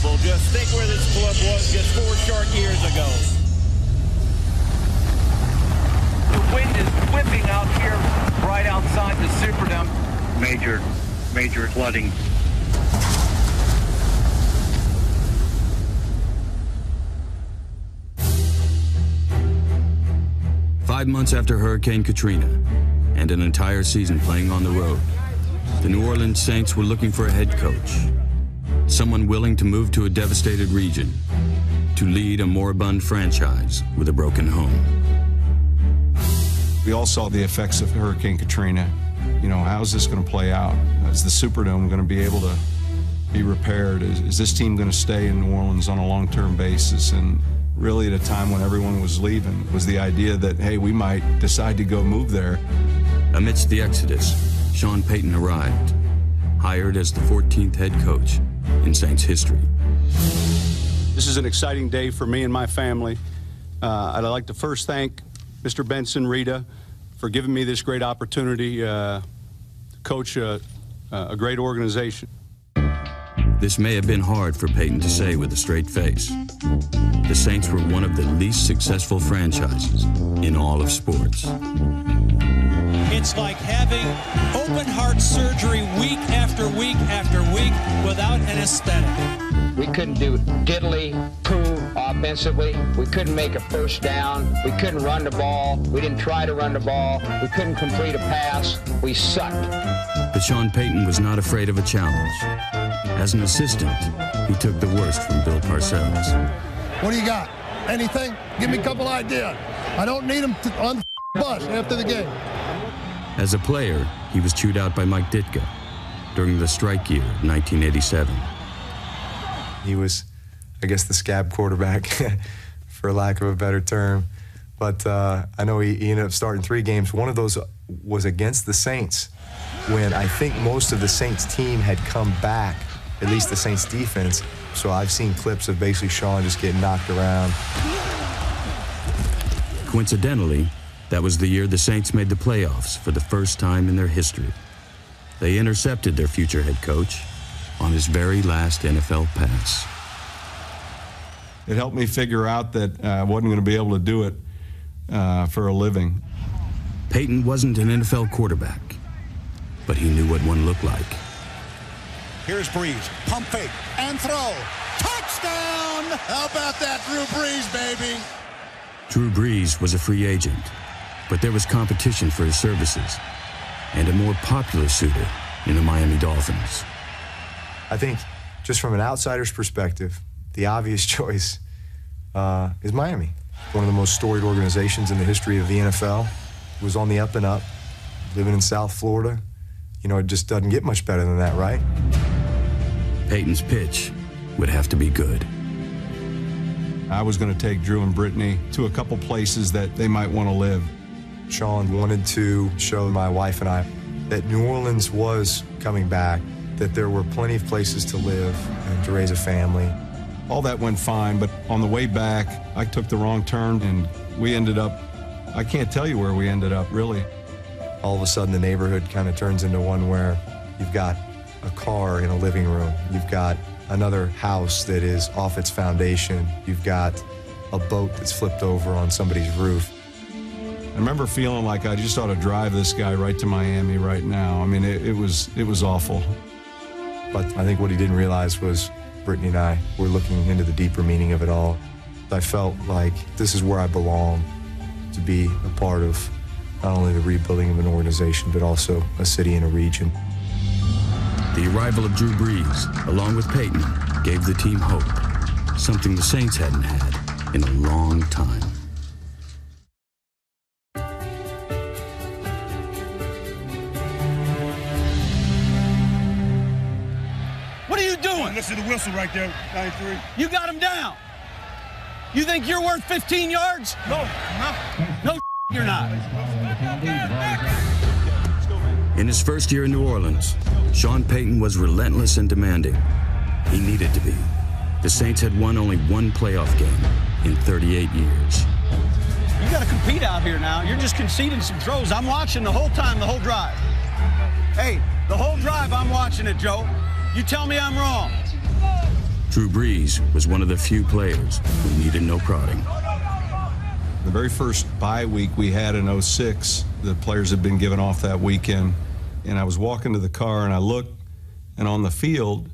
unbelievable. Just think where this club was just 4 short years ago. The wind is whipping out here right outside the Superdome. Major flooding. Five months after Hurricane Katrina and an entire season playing on the road, the New Orleans Saints were looking for a head coach, someone willing to move to a devastated region, to lead a moribund franchise with a broken home. We all saw the effects of Hurricane Katrina. You know, how's this going to play out? Is the Superdome going to be able to be repaired? Is this team going to stay in New Orleans on a long-term basis? And really, at a time when everyone was leaving, was the idea that, hey, we might decide to go move there. Amidst the exodus, Sean Payton arrived, hired as the 14th head coach in Saints history. This is an exciting day for me and my family. I'd like to first thank Mr. Benson, Rita, for giving me this great opportunity to coach a great organization. This may have been hard for Payton to say with a straight face. The Saints were one of the least successful franchises in all of sports. It's like having open heart surgery week after week after week without an aesthetic. We couldn't do diddly poo offensively. We couldn't make a first down. We couldn't run the ball. We didn't try to run the ball. We couldn't complete a pass. We sucked. But Sean Payton was not afraid of a challenge. As an assistant, he took the worst from Bill Parcells. What do you got? Anything? Give me a couple ideas. I don't need him on the bus after the game. As a player, he was chewed out by Mike Ditka during the strike year of 1987. He was, I guess, the scab quarterback, for lack of a better term. But I know he ended up starting 3 games. One of those was against the Saints, when I think most of the Saints team had come back, at least the Saints defense. So I've seen clips of basically Sean just getting knocked around. Coincidentally, that was the year the Saints made the playoffs for the first time in their history. They intercepted their future head coach on his very last NFL pass. It helped me figure out that I wasn't going to be able to do it for a living. Payton wasn't an NFL quarterback, but he knew what one looked like. Here's Breeze, pump fake, and throw. Touchdown! How about that, Drew Brees, baby? Drew Brees was a free agent, but there was competition for his services and a more popular suitor in the Miami Dolphins. I think, just from an outsider's perspective, the obvious choice is Miami. One of the most storied organizations in the history of the NFL. It was on the up and up, living in South Florida. You know, it just doesn't get much better than that, right? Payton's pitch would have to be good. I was going to take Drew and Brittany to a couple places that they might want to live. Sean wanted to show my wife and I that New Orleans was coming back, that there were plenty of places to live and to raise a family. All that went fine, but on the way back, I took the wrong turn, and we ended up, I can't tell you where we ended up, really. All of a sudden, the neighborhood kind of turns into one where you've got a car in a living room. You've got another house that is off its foundation. You've got a boat that's flipped over on somebody's roof. I remember feeling like I just ought to drive this guy right to Miami right now. I mean, it was awful. But I think what he didn't realize was Brittany and I were looking into the deeper meaning of it all. I felt like this is where I belong, to be a part of not only the rebuilding of an organization, but also a city and a region. The arrival of Drew Brees, along with Payton, gave the team hope, something the Saints hadn't had in a long time. What are you doing? Listen to the whistle right there, 93. You got him down. You think you're worth 15 yards? No, you're not. In his first year in New Orleans, Sean Payton was relentless and demanding. He needed to be. The Saints had won only one playoff game in 38 years. You got to compete out here now. You're just conceding some throws. I'm watching the whole time, the whole drive. Hey, the whole drive, I'm watching it, Joe. You tell me I'm wrong. Drew Brees was one of the few players who needed no prodding. The very first bye week we had in '06, the players had been given off that weekend, and I was walking to the car and I looked, and on the field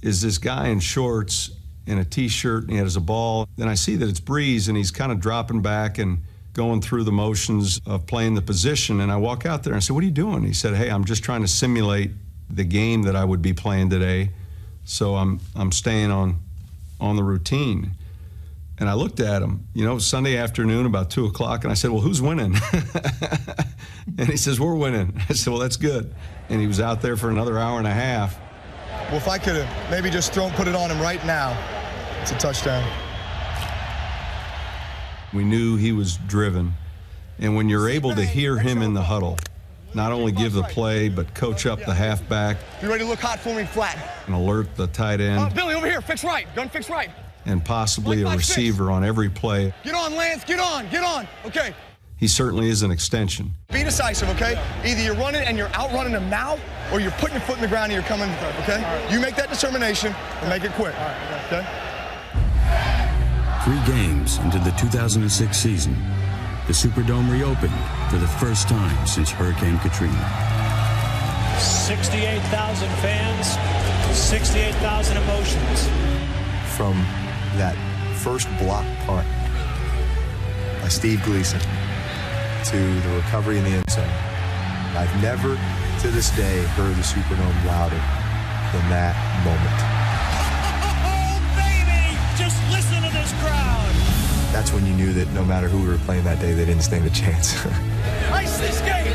is this guy in shorts and a t-shirt, and he has a ball. Then I see that it's Brees, and he's kind of dropping back and going through the motions of playing the position, and I walk out there and I said, "What are you doing?" He said, "Hey, I'm just trying to simulate the game that I would be playing today, so I'm staying on the routine." And I looked at him, you know, Sunday afternoon about 2 o'clock, and I said, "Well, who's winning?" And he says, "We're winning." I said, "Well, that's good." And he was out there for another hour and a half. Well, if I could have maybe just put it on him right now, it's a touchdown. We knew he was driven. And when you're able to hear him in the huddle, not only give the play, but coach up the halfback. You ready to look hot for me flat? And alert the tight end. Billy, over here, fix right. Gun fix right. And possibly a receiver on every play. Get on, Lance, get on. Okay. He certainly is an extension. Be decisive, okay? Either you're running and you're outrunning them now, or you're putting your foot in the ground and you're coming, okay? Right. You make that determination and make it quick, okay? 3 games into the 2006 season, the Superdome reopened for the first time since Hurricane Katrina. 68,000 fans, 68,000 emotions. From that first block punt by Steve Gleason to the recovery in the end zone, I've never to this day heard the Superdome louder than that moment. Oh, baby! Just listen to this crowd! That's when you knew that no matter who we were playing that day, they didn't stand a chance. Ice this game!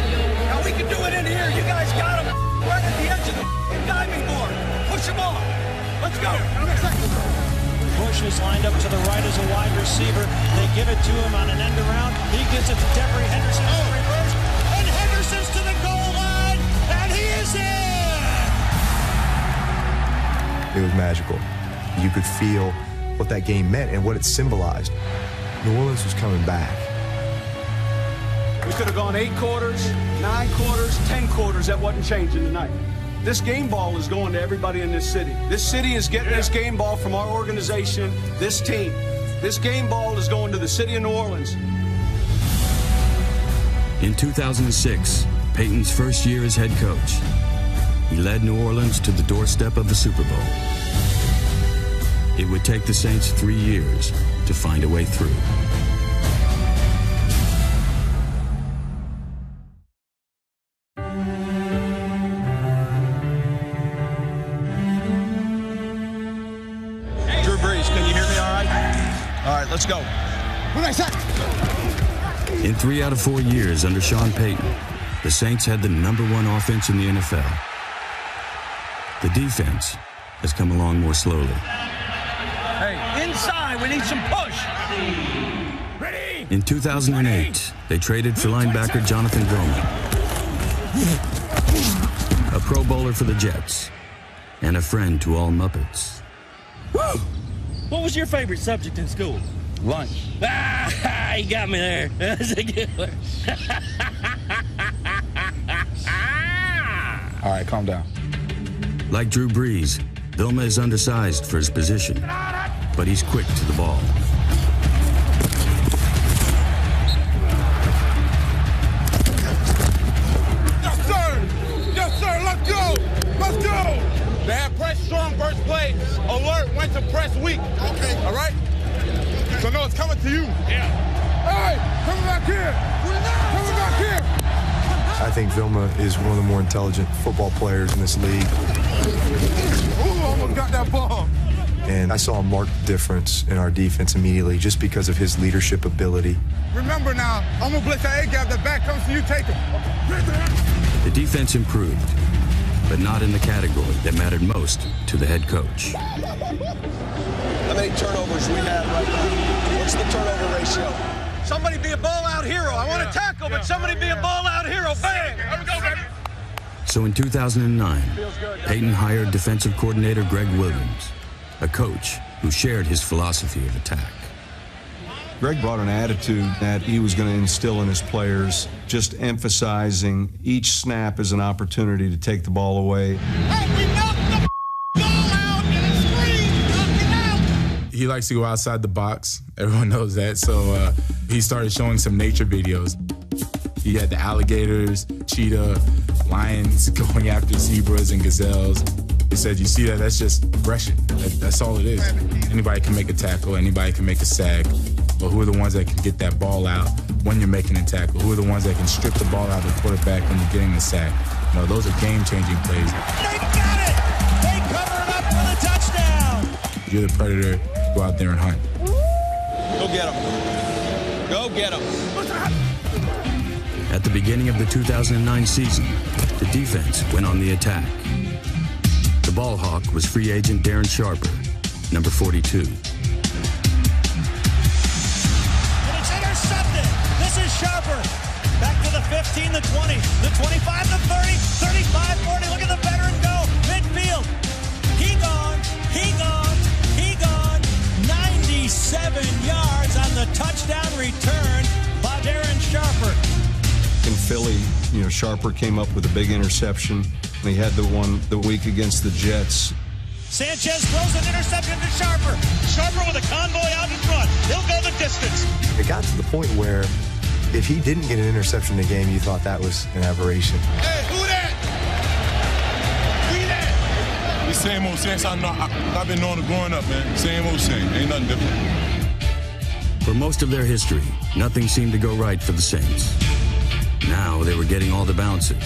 Now we can do it in here. You guys got him right at the edge of the diving board. Push him off. Let's go. Bush is lined up to the right as a wide receiver. They give it to him on an end around. He gives it to Devery Henderson. Reverse. And Henderson's to the goal line. And he is in! It was magical. You could feel what that game meant and what it symbolized. New Orleans was coming back. We could have gone 8 quarters, 9 quarters, 10 quarters. That wasn't changing tonight. This game ball is going to everybody in this city. This city is getting this game ball from our organization, this team. This game ball is going to the city of New Orleans. In 2006, Peyton's first year as head coach, he led New Orleans to the doorstep of the Super Bowl. It would take the Saints 3 years to find a way through. Drew Brees, can you hear me all right? All right, let's go. In 3 out of 4 years under Sean Payton, the Saints had the #1 offense in the NFL. The defense has come along more slowly. Hey, inside, we need some push. Ready? In 2008, they traded for linebacker Jonathan Gilman, a Pro Bowler for the Jets, and a friend to all Muppets. Woo! What was your favorite subject in school? Lunch. Ah, you got me there. That's a good one. All right, calm down. Like Drew Brees, Vilma is undersized for his position, but he's quick to the ball. Yes, sir! Yes, sir! Let's go! Let's go! They have press strong first play. Alert went to press weak. Okay. All right? So, no, it's coming to you. Yeah. Hey! Coming back here! Coming back here! I think Vilma is one of the more intelligent football players in this league. Ooh, almost got that ball. And I saw a marked difference in our defense immediately just because of his leadership ability. Remember now, I'm going to blitz that A-gap. The back comes to you, take him. The defense improved, but not in the category that mattered most to the head coach. How many turnovers we have right now? What's the turnover ratio? Somebody be a ball-out hero. I want to tackle, but somebody be a ball-out hero. Bang! Here we go, baby. So in 2009, Peyton hired defensive coordinator Greg Williams, a coach who shared his philosophy of attack. Greg brought an attitude that he was going to instill in his players, just emphasizing each snap as an opportunity to take the ball away. Hey, we knocked the ball out in a screen. He likes to go outside the box. Everyone knows that. So he started showing some nature videos. He had the alligators, cheetah, lions going after zebras and gazelles. He said, you see that? That's just aggression. That's all it is. Anybody can make a tackle. Anybody can make a sack. But who are the ones that can get that ball out when you're making a tackle? Who are the ones that can strip the ball out of the quarterback when you're getting the sack? You know, those are game-changing plays. They got it! They cover it up for the touchdown! You're the predator. Go out there and hunt. Go get him. Go get him. At the beginning of the 2009 season, the defense went on the attack. The ball hawk was free agent Darren Sharper, number 42. And it's intercepted. This is Sharper. Back to the 15, the 20, the 25, the 30, 35, 40. Look at the veteran go. Midfield. He gone. He gone. He gone. 97 yards on the touchdown return by Darren Sharper. In Philly, you know, Sharper came up with a big interception, and he had the week against the Jets. Sanchez throws an interception to Sharper. Sharper with a convoy out in front. He'll go the distance. It got to the point where if he didn't get an interception in the game, you thought that was an aberration. Hey, who that? We that? The same old Saints I've been knowing growing up, man. Same old Saints. Ain't nothing different. For most of their history, nothing seemed to go right for the Saints. Now they were getting all the bounces.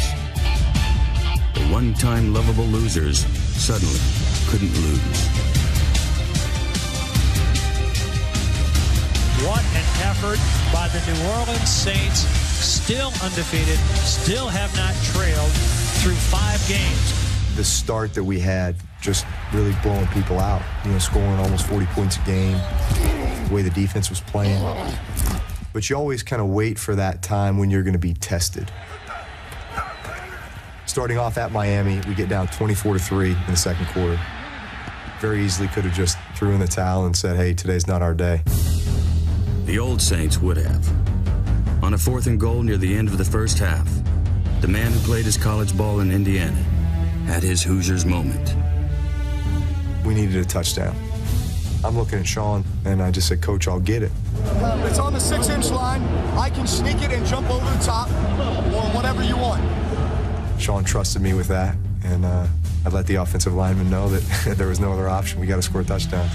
The one-time lovable losers suddenly couldn't lose. What an effort by the New Orleans Saints. Still undefeated, still have not trailed through 5 games. The start that we had just really blowing people out, you know, scoring almost 40 points a game, the way the defense was playing. But you always kind of wait for that time when you're going to be tested. Starting off at Miami, we get down 24-3 in the second quarter. Very easily could have just threw in the towel and said, hey, today's not our day. The old Saints would have. On a 4th and goal near the end of the first half, the man who played his college ball in Indiana had his Hoosiers moment. We needed a touchdown. I'm looking at Sean, and I just said, Coach, I'll get it. It's on the 6-inch line. I can sneak it and jump over the top, or whatever you want. Sean trusted me with that, and I let the offensive lineman know that there was no other option. We got to score a touchdown.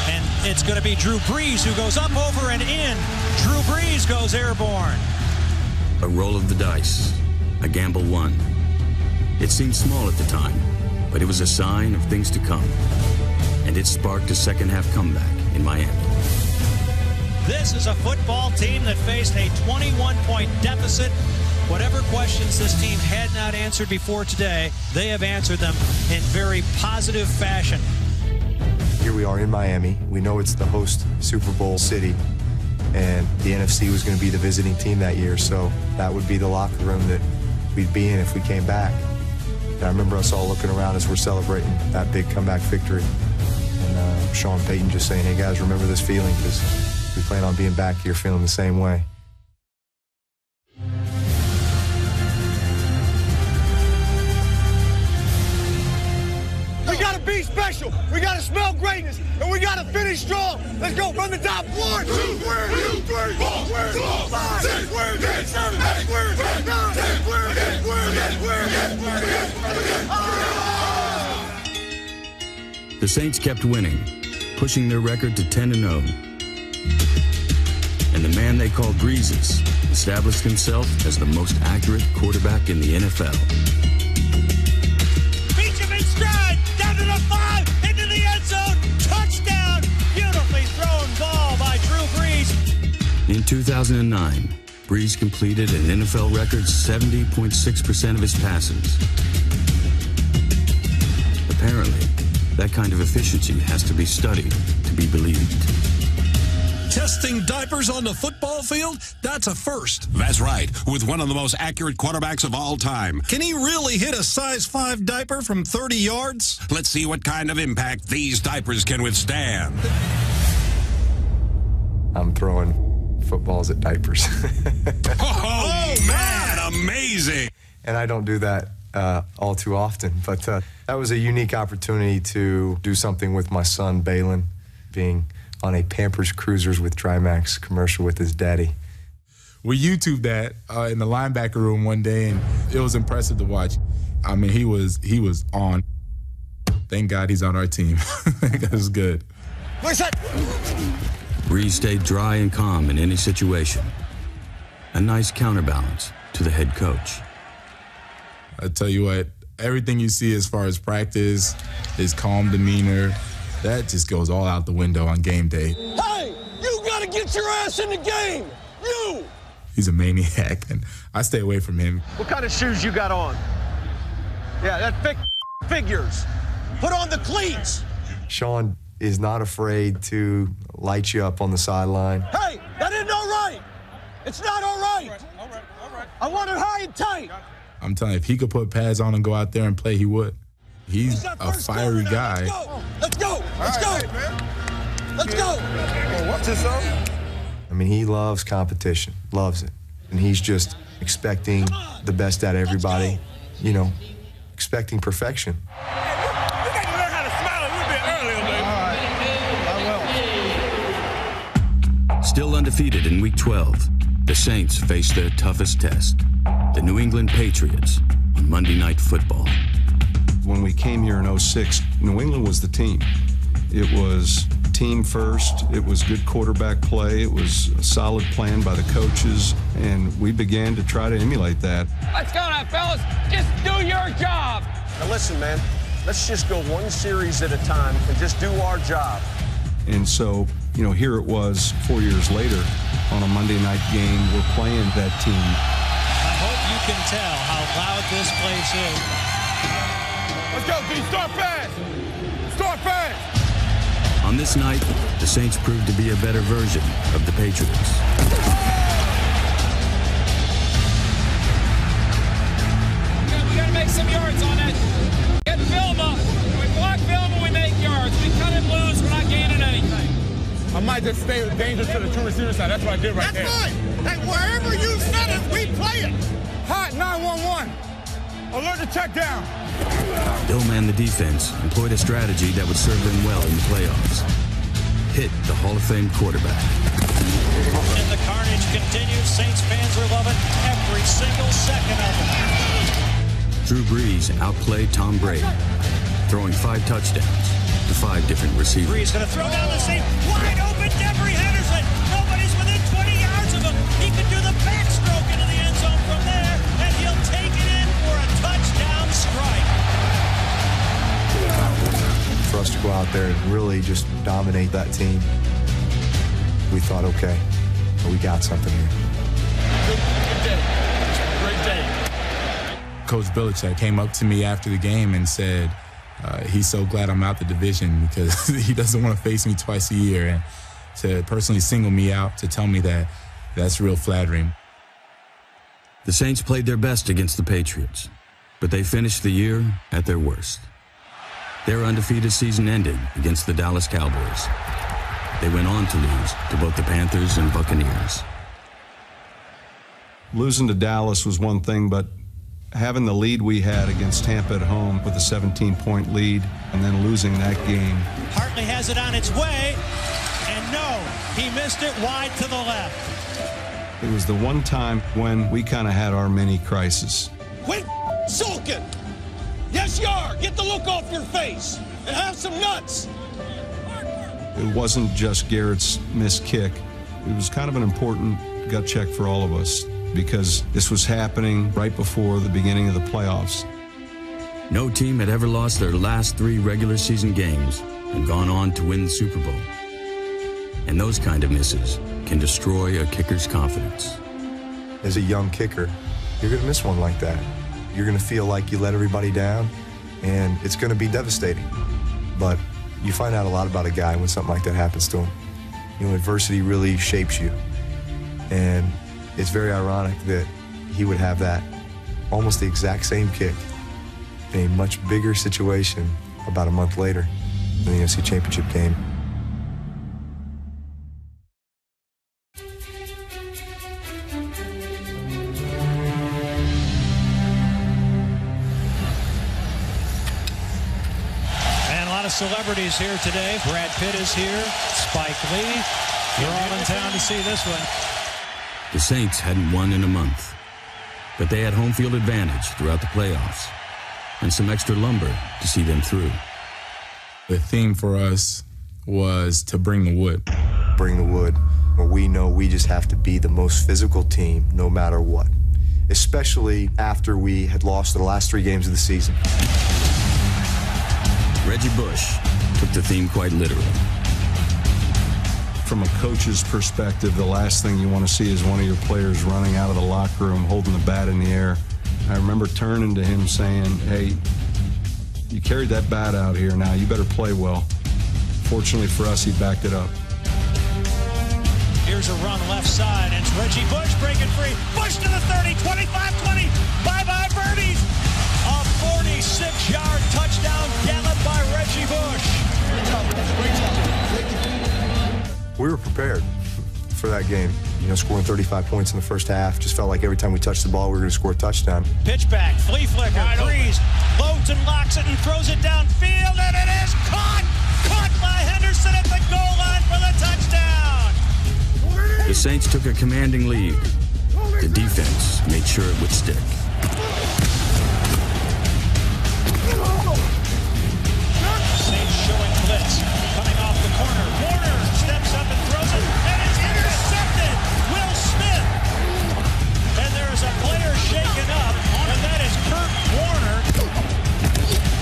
And it's going to be Drew Brees who goes up, over, and in. Drew Brees goes airborne. A roll of the dice, a gamble won. It seemed small at the time, but it was a sign of things to come. And it sparked a second-half comeback in Miami. This is a football team that faced a 21-point deficit. Whatever questions this team had not answered before today, they have answered them in very positive fashion. Here we are in Miami. We know it's the host Super Bowl city, and the NFC was going to be the visiting team that year, so that would be the locker room that we'd be in if we came back. And I remember us all looking around as we're celebrating that big comeback victory. And Sean Payton just saying, hey guys, remember this feeling, because we plan on being back here feeling the same way. We gotta be special. We gotta smell greatness, and we gotta finish strong. Let's go from the top. 1, 2, 3, 4, 5, 6, 7, 8, 9, 10. The Saints kept winning, pushing their record to 10-0. And the man they called Breezes established himself as the most accurate quarterback in the NFL. Beat him in stride, down to the 5, into the end zone, touchdown! Beautifully thrown ball by Drew Brees. In 2009, Brees completed an NFL record 70.6% of his passes. Apparently, that kind of efficiency has to be studied to be believed. Testing diapers on the football field? That's a first. That's right, with one of the most accurate quarterbacks of all time. Can he really hit a size 5 diaper from 30 yards? Let's see what kind of impact these diapers can withstand. I'm throwing footballs at diapers. Oh, man, amazing. And I don't do that all too often, but that was a unique opportunity to do something with my son, Balin. being on a Pampers Cruisers with Drymax commercial with his daddy. We YouTubed that in the linebacker room one day, and it was impressive to watch. I mean, he was on. Thank God he's on our team. That was good. Breeze stayed dry and calm in any situation. A nice counterbalance to the head coach. I tell you what, everything you see as far as practice, his calm demeanor, that just goes all out the window on game day. Hey, you gotta get your ass in the game! You! He's a maniac, and I stay away from him. What kind of shoes you got on? Yeah, that figures. Put on the cleats. Sean is not afraid to light you up on the sideline. Hey, that isn't all right. It's not all right. All right. I want it high and tight. I'm telling you, if he could put pads on and go out there and play, he would. He's a fiery guy. Let's go. Let's go. Let's go. Watch yourself. I mean, he loves competition, loves it. And he's just expecting the best out of everybody, you know, expecting perfection. We got to learn how to smile a little bit earlier, baby. I will. Still undefeated in Week 12, the Saints face their toughest test, the New England Patriots, on Monday Night Football. When we came here in 06, New England was the team. It was team first, it was good quarterback play, it was a solid plan by the coaches, and we began to try to emulate that. Let's go now, fellas. Just do your job. Now listen, man, let's just go one series at a time and just do our job. And so, you know, here it was 4 years later on a Monday night game, we're playing that team. I hope you can tell how loud this place is. Let's go, D. Start fast. Start fast. On this night, the Saints proved to be a better version of the Patriots. We gotta make some yards on that. Get film up. We block film and we make yards. We cut and lose, we're not gaining anything. I might just stay dangerous to the two receiver side. That's what I did right there. That's fine. Hey, wherever you set it, we play it. Hot 911. Alert to check down. Dome and the defense employed a strategy that would serve them well in the playoffs. Hit the Hall of Fame quarterback. And the carnage continues. Saints fans are loving every single second of it. Drew Brees outplayed Tom Brady, throwing 5 touchdowns to 5 different receivers. Brees going to throw down the seam. Wide open, Devery Henderson. Nobody's within 20 yards of him. He could do the backstroke into the end zone from there, and he'll take it in for a touchdown strike. For us to go out there and really just dominate that team, we thought, okay, we got something here. Good day. Great day. Coach Belichick came up to me after the game and said, he's so glad I'm out the division because he doesn't want to face me twice a year, and to personally single me out to tell me that, that's real flattering. The Saints played their best against the Patriots, but they finished the year at their worst. Their undefeated season ended against the Dallas Cowboys. They went on to lose to both the Panthers and Buccaneers. Losing to Dallas was one thing, but having the lead we had against Tampa at home with a 17-point lead and then losing that game. Hartley has it on its way, and no, he missed it wide to the left. It was the one time when we kind of had our mini crisis. Quit sulking. Yes, you are. Get the look off your face and have some nuts. It wasn't just Garrett's missed kick. It was kind of an important gut check for all of us because this was happening right before the beginning of the playoffs. No team had ever lost their last 3 regular season games and gone on to win the Super Bowl. And those kind of misses can destroy a kicker's confidence. As a young kicker, you're going to miss one like that. You're going to feel like you let everybody down, and it's going to be devastating. But you find out a lot about a guy when something like that happens to him. You know, adversity really shapes you. And it's very ironic that he would have that, almost the exact same kick, in a much bigger situation about a month later in the NFC Championship game. lot of celebrities here today. Brad Pitt is here. Spike Lee. We're all in town to see this one. The Saints hadn't won in a month, but they had home field advantage throughout the playoffs and some extra lumber to see them through. The theme for us was to bring the wood. Bring the wood. Where we know we just have to be the most physical team no matter what, especially after we had lost the last 3 games of the season. Reggie Bush took the theme quite literally. From a coach's perspective, the last thing you want to see is one of your players running out of the locker room holding the bat in the air. I remember turning to him saying, hey, you carried that bat out here now, you better play well. Fortunately for us, he backed it up. Here's a run left side, and it's Reggie Bush breaking free. Bush to the 30, 25-20. Bye-bye birdies. A 46-yard touchdown gallop by Reggie Bush. We were prepared for that game. You know, scoring 35 points in the first half. Just felt like every time we touched the ball, we were going to score a touchdown. Pitch back, flea flicker, Breeze loads and locks it and throws it downfield, and it is caught! Caught by Henderson at the goal line for the touchdown! The Saints took a commanding lead. The defense made sure it would stick. Saints showing blitz. Coming off the corner. Warner steps up and throws it, and it's intercepted! Will Smith! And there is a player shaken up, and that is Kurt Warner.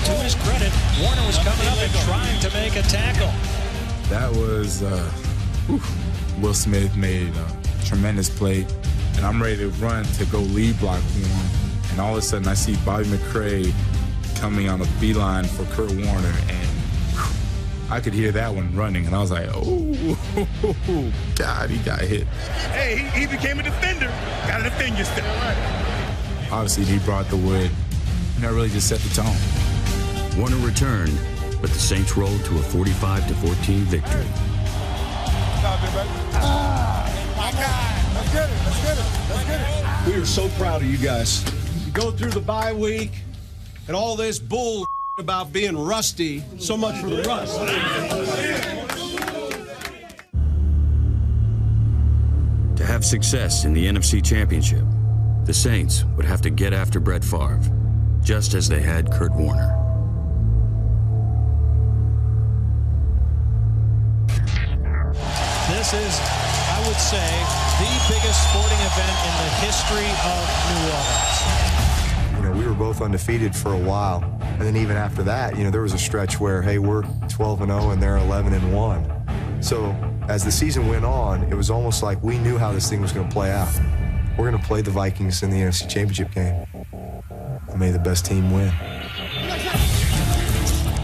To his credit, Warner was coming up and trying to make a tackle. That was, Will Smith made a tremendous play, and I'm ready to run to go lead block one. And all of a sudden, I see Bobby McCray coming on a beeline for Kurt Warner, and I could hear that one running, and I was like, oh, God, he got hit. Hey, he became a defender. Got to defend yourself. Obviously, he brought the wood, and that really just set the tone. Warner returned, but the Saints rolled to a 45-14 victory. Let's get it. Let's get it. Let's get it. We are so proud of you guys. You go through the bye week and all this bull about being rusty. So much for the rust. To have success in the NFC Championship, the Saints would have to get after Brett Favre, just as they had Kurt Warner. This is, I would say, the biggest sporting event in the history of New Orleans. You know, we were both undefeated for a while. And then even after that, you know, there was a stretch where, hey, we're 12-0 and they're 11-1. So as the season went on, it was almost like we knew how this thing was going to play out. We're going to play the Vikings in the NFC Championship game. And may the best team win.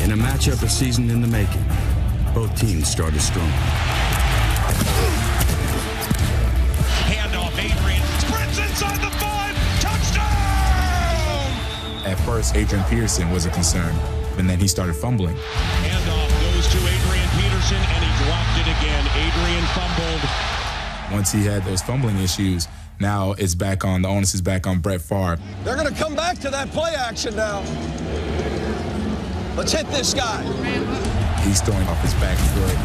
In a matchup a season in the making, both teams started strong. Handoff, Adrian. Sprints inside the 5. Touchdown! At first, Adrian Peterson was a concern, and then he started fumbling. Handoff goes to Adrian Peterson, and he dropped it again. Adrian fumbled. Once he had those fumbling issues, now it's back on, the onus is back on Brett Favre. They're going to come back to that play action now. Let's hit this guy. He's throwing off his back foot,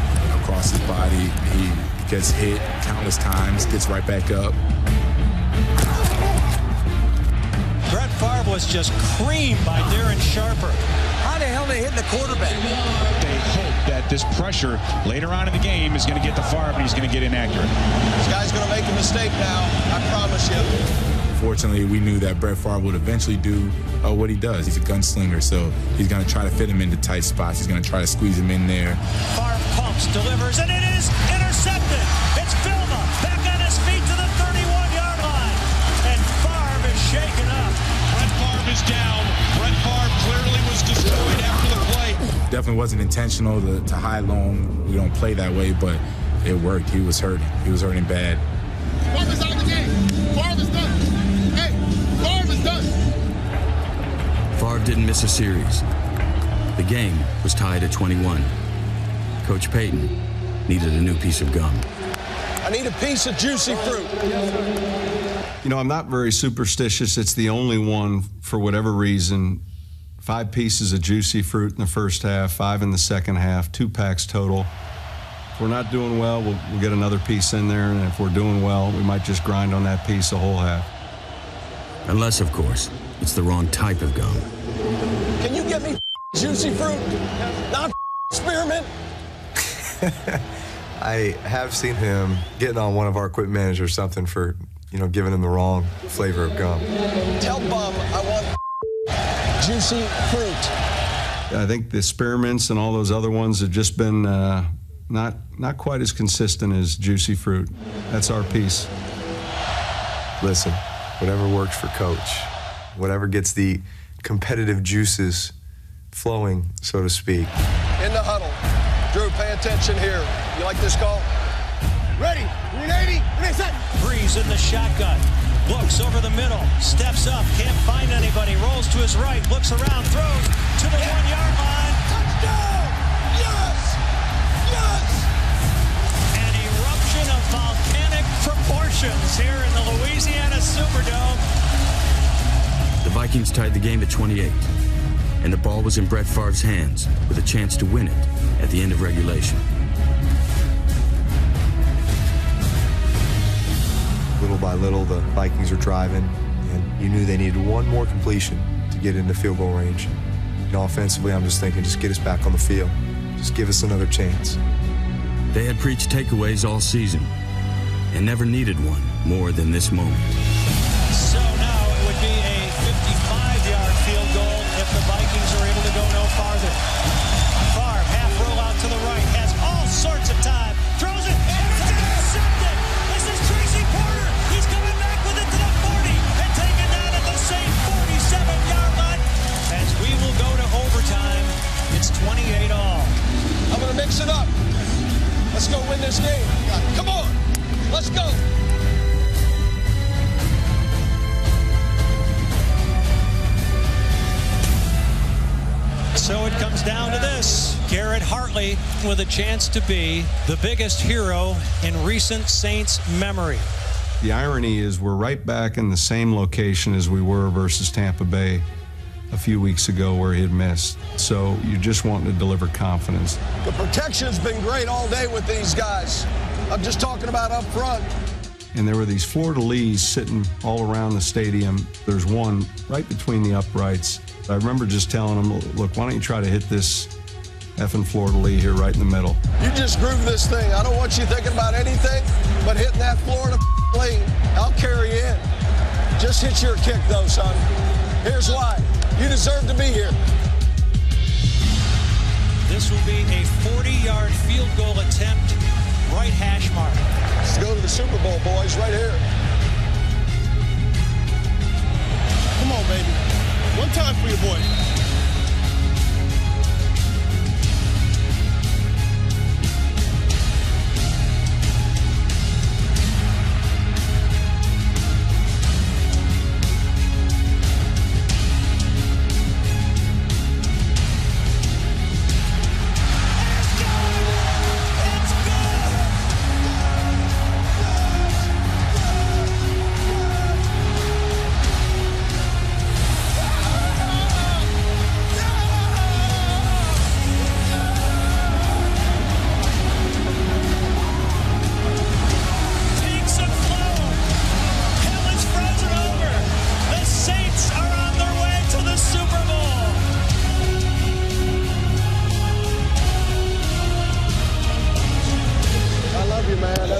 across his body. He gets hit countless times, gets right back up. Brett Favre was just creamed by Darren Sharper. How the hell they hit the quarterback? They hope that this pressure later on in the game is going to get to Favre, and he's going to get inaccurate. This guy's going to make a mistake now, I promise you. Fortunately, we knew that Brett Favre would eventually do what he does. He's a gunslinger, so he's going to try to fit him into tight spots. He's going to try to squeeze him in there. Favre pumps, delivers, and it is intercepted. It's Vilma back on his feet to the 31-yard line. And Favre is shaken up. Brett Favre is down. Brett Favre clearly was destroyed after the play. Definitely wasn't intentional to hide long. We don't play that way, but it worked. He was hurting. He was hurting bad. Favre is out of the game. Favre is done. Hey, Favre is done. Favre didn't miss a series. The game was tied at 21. Coach Payton needed a new piece of gum. I need a piece of juicy fruit. You know, I'm not very superstitious. It's the only one, for whatever reason, 5 pieces of juicy fruit in the first half, 5 in the second half, 2 packs total. If we're not doing well, we'll get another piece in there, and if we're doing well, we might just grind on that piece the whole half. Unless, of course, it's the wrong type of gum. Can you get me juicy fruit? Not spearmint? I have seen him getting on one of our equipment managers or something for, giving him the wrong flavor of gum. Tell Bum I want juicy fruit. I think the spearmints and all those other ones have just been not quite as consistent as juicy fruit. That's our piece. Listen, whatever works for Coach, whatever gets the competitive juices flowing, so to speak. In the huddle. Drew, pay attention here. You like this call? Ready. 380. Breeze in the shotgun. Looks over the middle. Steps up. Can't find anybody. Rolls to his right. Looks around. Throws to the 1-yard line. Touchdown! Yes! Yes! An eruption of volcanic proportions here in the Louisiana Superdome. The Vikings tied the game at 28, and the ball was in Brett Favre's hands with a chance to win it at the end of regulation. Little by little, the Vikings are driving, and you knew they needed one more completion to get into field goal range. Offensively, I'm just thinking, just get us back on the field. Just give us another chance. They had preached takeaways all season and never needed one more than this moment. So now it would be a 55-yard field goal if the Vikings are able to go no farther. Favre, half roll out to the right, has all sorts of time, throws it, and it's intercepted. This is Tracy Porter. He's coming back with it to the 40 and taken down at the same 47-yard line. As we will go to overtime, it's 28 all. I'm going to mix it up. Let's go win this game. Come on. Let's go. So it comes down to this. Garrett Hartley with a chance to be the biggest hero in recent Saints memory. The irony is we're right back in the same location as we were versus Tampa Bay a few weeks ago where he had missed. So you just want to deliver confidence. The protection's been great all day with these guys. I'm just talking about up front. And there were these fleur-de-lis sitting all around the stadium. There's one right between the uprights. I remember just telling him, look, why don't you try to hit this effing fleur-de-lis here right in the middle. You just groove this thing. I don't want you thinking about anything but hitting that Florida-lis. I'll carry you in. Just hit your kick, though, son. Here's why. You deserve to be here. This will be a 40-yard field goal attempt, right hash mark. Let's go to the Super Bowl, boys, right here. Come on, baby. One time for your boy.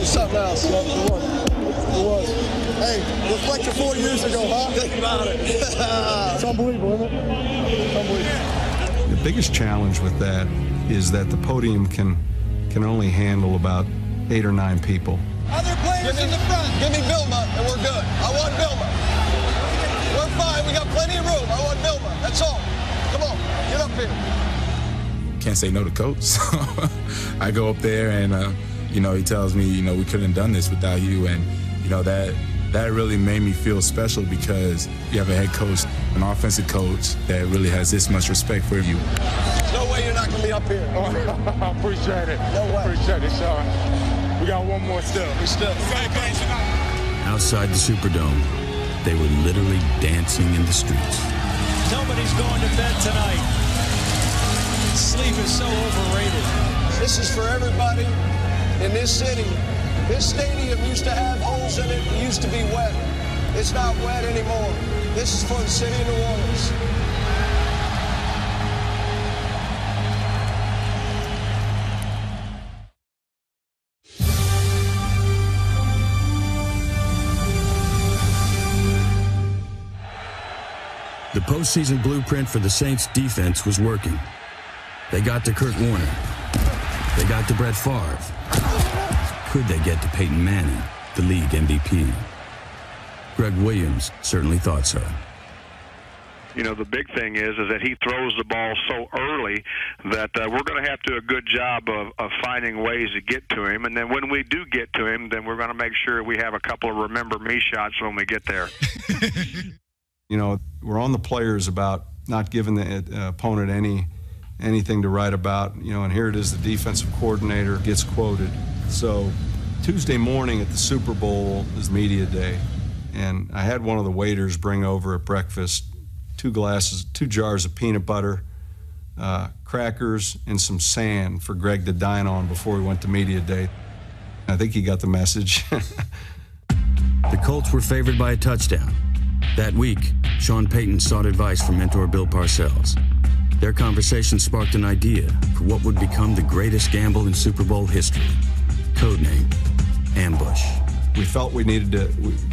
Something else. It was. Hey, reflect to 4 years ago, huh? Think about it. It's unbelievable, isn't it? It's unbelievable. The biggest challenge with that is that the podium can only handle about 8 or 9 people. Other players in the front. Give me Vilma, and we're good. I want Vilma. We're fine. We got plenty of room. I want Vilma. That's all. Come on, get up here. Can't say no to Coach. So I go up there and, he tells me, we couldn't have done this without you. And, that really made me feel special because you have a head coach, an offensive coach that really has this much respect for you. There's no way you're not going to be up here. I appreciate it. No way. Appreciate it, Sean. We got one more step. We still. Outside the Superdome, they were literally dancing in the streets. Nobody's going to bed tonight. Sleep is so overrated. This is for everybody in this city. This stadium used to have holes in it. It used to be wet. It's not wet anymore. This is for the city of New Orleans. The postseason blueprint for the Saints defense was working. They got to Kurt Warner. They got to Brett Favre. Could they get to Peyton Manning, the league MVP? Greg Williams certainly thought so. You know, the big thing is that he throws the ball so early that we're going to have to do a good job of finding ways to get to him. And then when we do get to him, then we're going to make sure we have a couple of remember me shots when we get there. You know, we're on the players about not giving the opponent anything to write about. You know, and here it is, the defensive coordinator gets quoted. So Tuesday morning at the Super Bowl is media day, and I had one of the waiters bring over at breakfast 2 jars of peanut butter, crackers, and some sand for Greg to dine on before we went to media day. I think he got the message. The Colts were favored by a touchdown. That week, Sean Payton sought advice from mentor Bill Parcells. Their conversation sparked an idea for what would become the greatest gamble in Super Bowl history. Codename, Ambush. We felt we needed to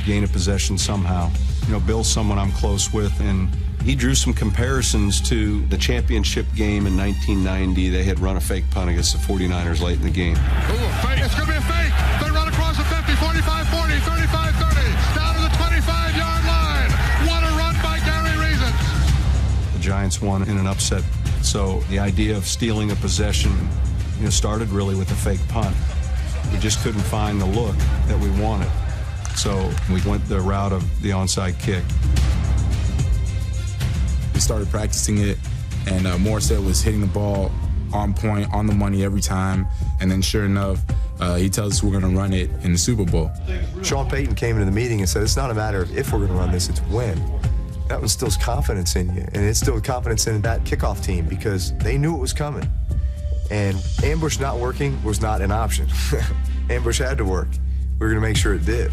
gain a possession somehow. You know, Bill's someone I'm close with, and he drew some comparisons to the championship game in 1990. They had run a fake punt against the 49ers late in the game. Ooh, a fake. It's going to be a fake. They run across the 50, 45, 40, 35, 30, down to the 25-yard line. What a run by Gary Reason. The Giants won in an upset. So the idea of stealing a possession, you know, started really with a fake punt. We just couldn't find the look that we wanted. So we went the route of the onside kick. We started practicing it, and Morstead was hitting the ball on point, on the money every time. And then sure enough, he tells us we're going to run it in the Super Bowl. Sean Payton came into the meeting and said, it's not a matter of if we're going to run this, it's when. That instills confidence in you, and it instilled confidence in that kickoff team because they knew it was coming. And ambush not working was not an option. Ambush had to work. We were going to make sure it did.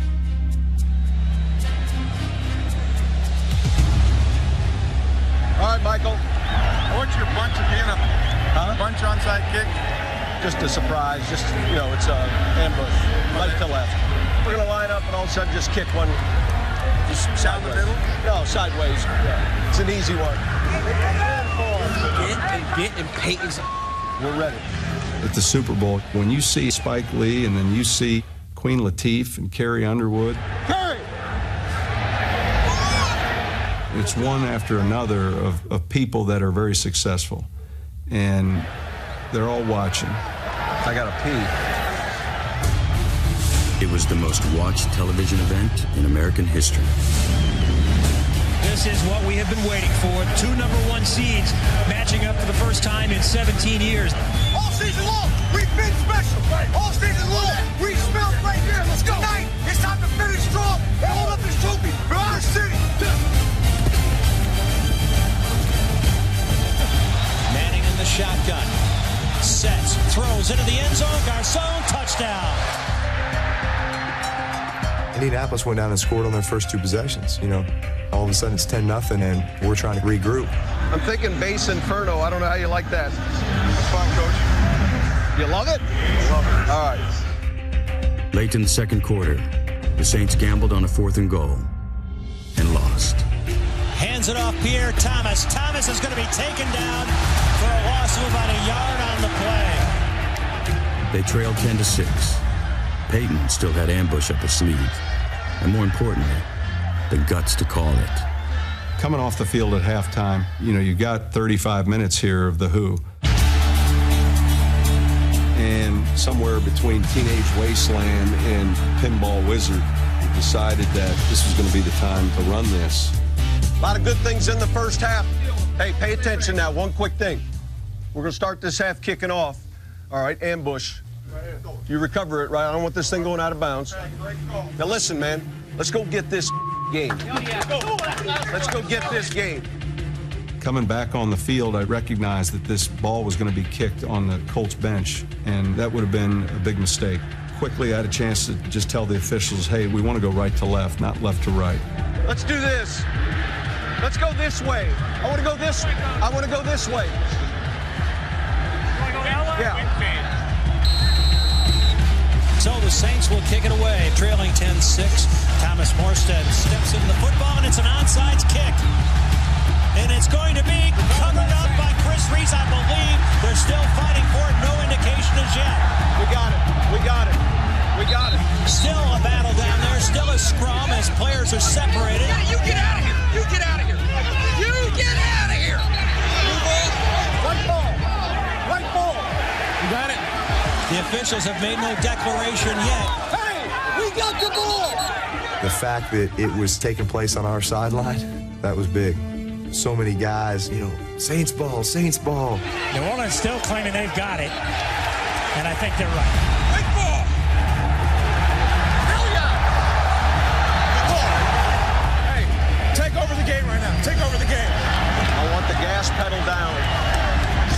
All right, Michael. What's your bunch again? Bunch onside kick? Just a surprise. Just, you know, it's an ambush. Right to left. We're going to line up and all of a sudden just kick one. Just down the middle? No, sideways. Yeah. It's an easy one. Get in Peyton's. We're ready. At the Super Bowl, when you see Spike Lee and then you see Queen Latifah and Carrie Underwood, Carrie! it's one after another of people that are very successful. And they're all watching. I got to pee. It was the most watched television event in American history. This is what we have been waiting for. 2 #1 seeds matching up for the first time in 17 years. All season long, we've been special. All season long, we smelled right here. Let's go. Tonight, it's time to finish strong and hold up this trophy for our city. Manning in the shotgun. Sets, throws into the end zone. Garcon, touchdown. Indianapolis went down and scored on their first 2 possessions. You know, all of a sudden it's 10-0, and we're trying to regroup. I'm thinking base inferno. I don't know how you like that. That's fine, Coach. You love it? Love it. All right. Late in the second quarter, the Saints gambled on a 4th and goal and lost. Hands it off Pierre Thomas. Thomas is going to be taken down for a loss of about a yard on the play. They trailed 10-6. Peyton still had ambush up his sleeve, and more importantly, the guts to call it. Coming off the field at halftime, you know, you got 35 minutes here of the Who. And somewhere between Teenage Wasteland and Pinball Wizard, we decided that this was going to be the time to run this. A lot of good things in the first half. Hey, pay attention now. One quick thing. We're going to start this half kicking off. All right, ambush. You recover it, right? I don't want this thing going out of bounds. Now listen, man. Let's go get this game. Let's go get this game. Coming back on the field, I recognized that this ball was going to be kicked on the Colts bench, and that would have been a big mistake. Quickly, I had a chance to just tell the officials, hey, we want to go right to left, not left to right. Let's do this. Let's go this way. I want to go this way. I want to go this way. Yeah. So the Saints will kick it away, trailing 10-6. Thomas Morstead steps into the football, and it's an onside kick. And it's going to be covered up by Chris Reese, I believe. They're still fighting for it. No indication as yet. We got it. We got it. We got it. Still a battle down there. Still a scrum as players are separated. Yeah, you get out of here. You get out of here. You get out of here. Right ball. Right ball. You got it. The officials have made no declaration yet. Hey, we got the ball. The fact that it was taking place on our sideline, that was big. So many guys, you know, Saints ball, Saints ball. New Orleans still claiming they've got it, and I think they're right. Right ball. Hell yeah. Good ball. Hey, take over the game right now. Take over the game. I want the gas pedal down.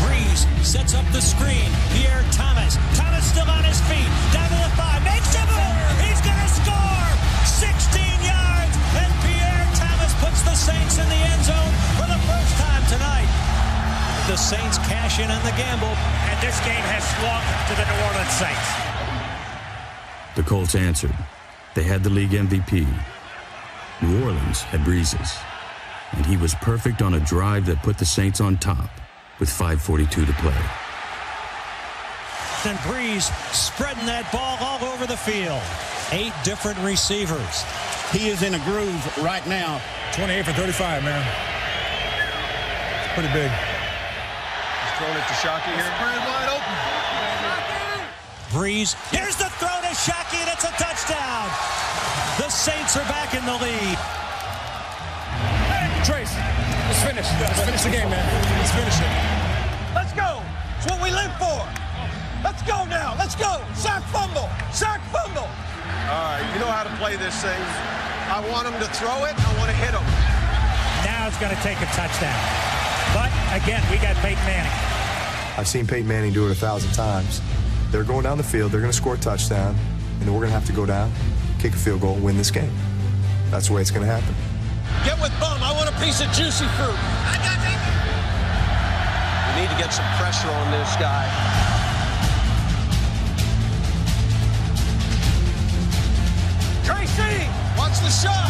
Breeze sets up the screen. Pierre Thomas. Thomas still on his feet. Down to the 5. Makes the move. He's going to score. 16 yards. And Pierre Thomas puts the Saints in the end zone for the first time tonight. The Saints cash in on the gamble. And this game has swung to the New Orleans Saints. The Colts answered. They had the league MVP. New Orleans had Breezes. And he was perfect on a drive that put the Saints on top with 5:42 to play. And Breeze spreading that ball all over the field. 8 different receivers. He is in a groove right now. 28 for 35, man. It's pretty big. He's throwing it to Shockey here. Pretty wide open. Breeze. Here's the throw to Shockey, and it's a touchdown. The Saints are back in the lead. Trace, let's finish. Let's finish the game, man. Let's finish it. Let's go. It's what we live for. Let's go now. Let's go. Sack fumble. Sack fumble. All right, you know how to play this thing. I want him to throw it. I want to hit him. Now it's going to take a touchdown. But, again, we got Peyton Manning. I've seen Peyton Manning do it 1,000 times. They're going down the field, they're going to score a touchdown, and then we're going to have to go down, kick a field goal, and win this game. That's the way it's going to happen. Get with Bum. I want a piece of juicy fruit. I got it. We need to get some pressure on this guy. Tracy, watch the shot.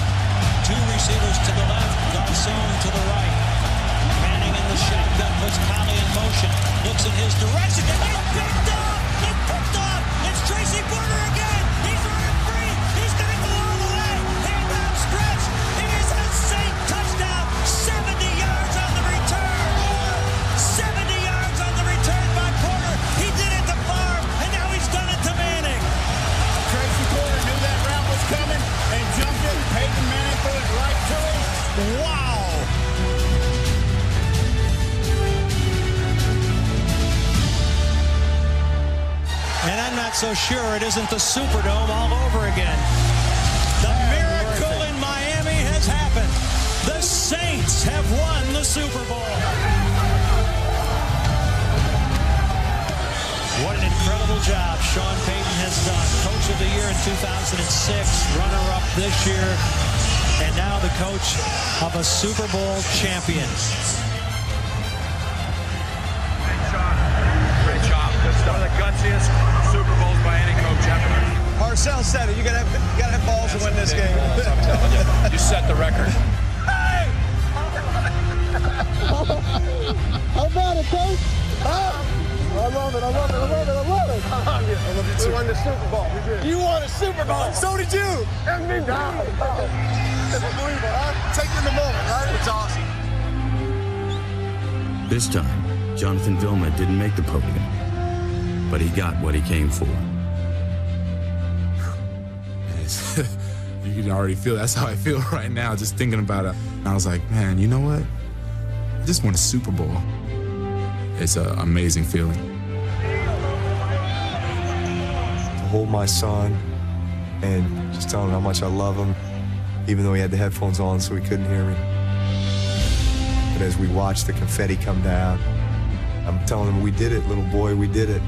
2 receivers to the left, Garcon to the right. Manning in the shotgun puts Colley in motion. Looks in his direction. And it's picked off. It's picked off. It's Tracy Porter again. He's running free. He's going to go all the way. Handout stretch. It is a Saint touchdown. 70 yards on the return. 70 yards on the return by Porter. He did it to Favre, and now he's done it to Manning. Tracy Porter knew that route was coming and jumped it. Peyton Manning threw it right to him. Wow. And I'm not so sure it isn't the Superdome all over again. The miracle in Miami has happened. The Saints have won the Super Bowl. What an incredible job Sean Payton has done. Coach of the Year in 2006, runner-up this year, and now the coach of a Super Bowl champion. Great job. One of the gutsiest Super Bowls by any coach ever. Parcells said it. You gotta have balls to win this game. I'm telling you. You set the record. Hey! How about it, coach? Huh? I love it. I love it. I love it. I love it. I love you too. We won the Super Bowl. We did. You won a Super Bowl. So did you. And me down. It's unbelievable, huh? Take in the moment, right? It's awesome. This time, Jonathan Vilma didn't make the podium, but he got what he came for. You can already feel that's how I feel right now, just thinking about it. And I was like, man, you know what? I just won a Super Bowl. It's an amazing feeling. To hold my son and just tell him how much I love him, even though he had the headphones on so he couldn't hear me. But as we watched the confetti come down, I'm telling him, we did it, little boy, we did it.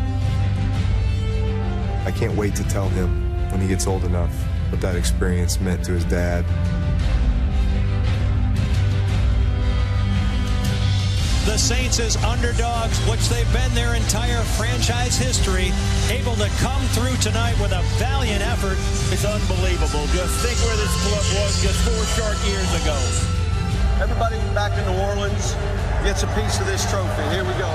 I can't wait to tell him when he gets old enough what that experience meant to his dad. The Saints as underdogs, which they've been their entire franchise history, able to come through tonight with a valiant effort. It's unbelievable. Just think where this club was just 4 short years ago. Everybody back in New Orleans gets a piece of this trophy. Here we go.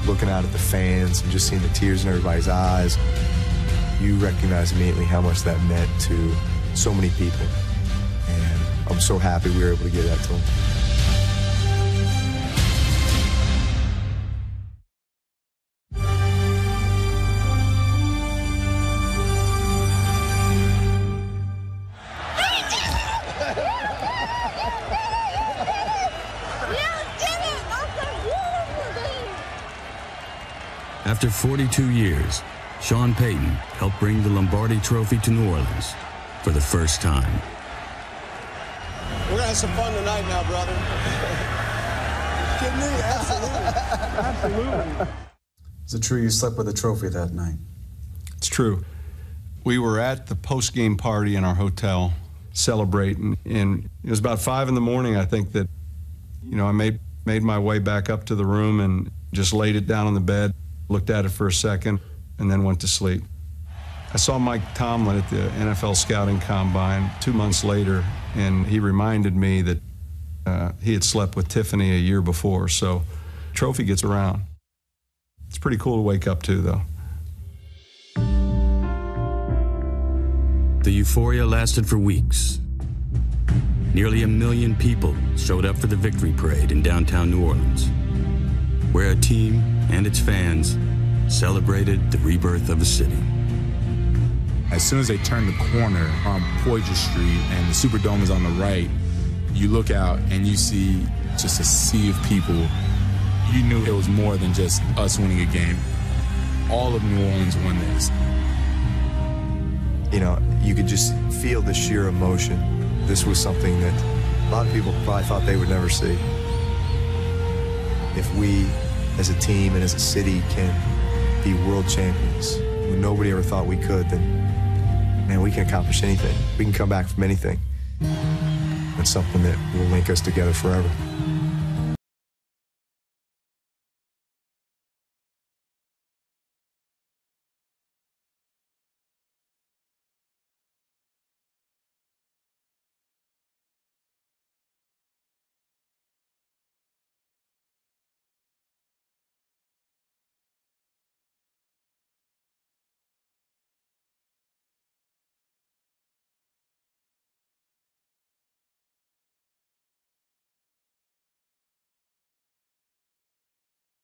Looking out at the fans and just seeing the tears in everybody's eyes, you recognize immediately how much that meant to so many people. And I'm so happy we were able to give that to him. After 42 years, Sean Payton helped bring the Lombardi Trophy to New Orleans for the first time. We're going to have some fun tonight now, brother. Kidding me? Absolutely. Absolutely. Is it true you slept with a trophy that night? It's true. We were at the post-game party in our hotel celebrating, and it was about 5 in the morning, I think, that, I made my way back up to the room and just laid it down on the bed, looked at it for a second, and then went to sleep. I saw Mike Tomlin at the NFL Scouting Combine 2 months later, and he reminded me that he had slept with Tiffany a year before, so trophy gets around. It's pretty cool to wake up to, though. The euphoria lasted for weeks. Nearly 1 million people showed up for the victory parade in downtown New Orleans, where a team and its fans celebrated the rebirth of a city. As soon as they turned the corner on Poydras Street and the Superdome is on the right, you look out and you see just a sea of people. You knew it was more than just us winning a game. All of New Orleans won this. You could just feel the sheer emotion. This was something that a lot of people probably thought they would never see. If we, as a team and as a city, can be world champions when nobody ever thought we could, then, man, we can accomplish anything. We can come back from anything. It's something that will link us together forever.